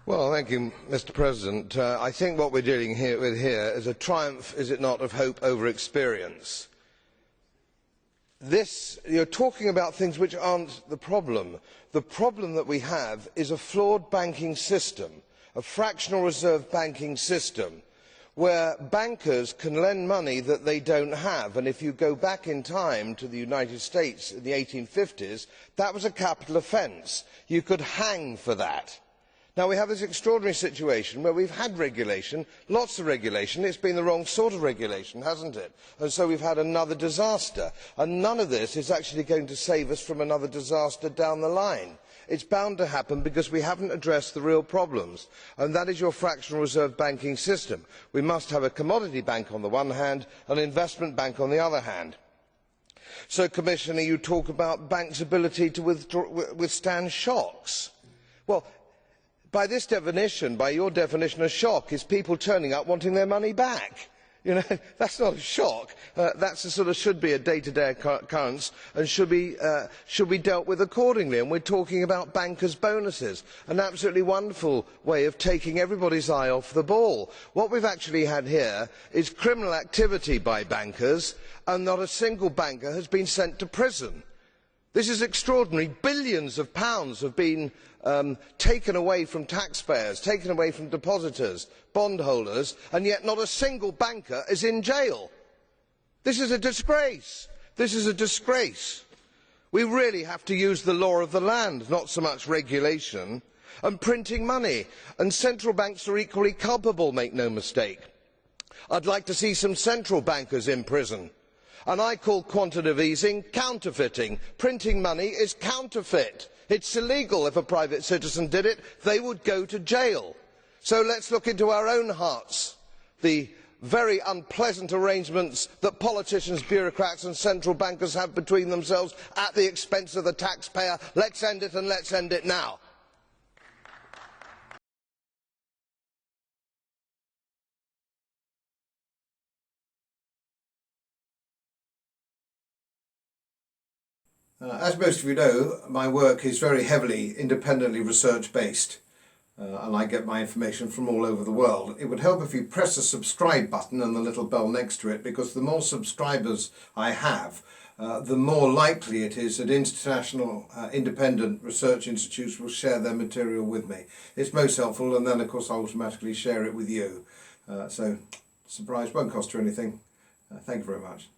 Well, thank you, Mr. President. I think what we're dealing with here is a triumph, is it not, of hope over experience. You're talking about things which aren't the problem. The problem that we have is a flawed banking system, a fractional reserve banking system, where bankers can lend money that they don't have. And if you go back in time to the United States in the 1850s, that was a capital offence. You could hang for that. Now we have this extraordinary situation where we've had regulation, lots of regulation. It's been the wrong sort of regulation, hasn't it? And so we've had another disaster. And none of this is actually going to save us from another disaster down the line. It's bound to happen because we haven't addressed the real problems, and that is your fractional reserve banking system. We must have a commodity bank on the one hand, and an investment bank on the other hand. So, Commissioner, you talk about banks' ability to withstand shocks. Well, by this definition, by your definition, a shock is people turning up wanting their money back. You know, that's not a shock. That's a sort of should be a day-to-day occurrence and should be dealt with accordingly. And we're talking about bankers' bonuses, an absolutely wonderful way of taking everybody's eye off the ball. What we've actually had here is criminal activity by bankers, and not a single banker has been sent to prison. This is extraordinary. Billions of pounds have been taken away from taxpayers, taken away from depositors, bondholders, and yet not a single banker is in jail. This is a disgrace. This is a disgrace. We really have to use the law of the land, not so much regulation, and printing money. And central banks are equally culpable, make no mistake. I'd like to see some central bankers in prison. And I call quantitative easing counterfeiting. Printing money is counterfeit. It's illegal. If a private citizen did it, they would go to jail. So let's look into our own hearts. The very unpleasant arrangements that politicians, bureaucrats and central bankers have between themselves at the expense of the taxpayer. Let's end it, and let's end it now. As most of you know, my work is very heavily independently research based, and I get my information from all over the world. It would help if you press the subscribe button and the little bell next to it, because the more subscribers I have, the more likely it is that international independent research institutes will share their material with me. It's most helpful, and then of course I automatically share it with you. So surprise, won't cost you anything. Thank you very much.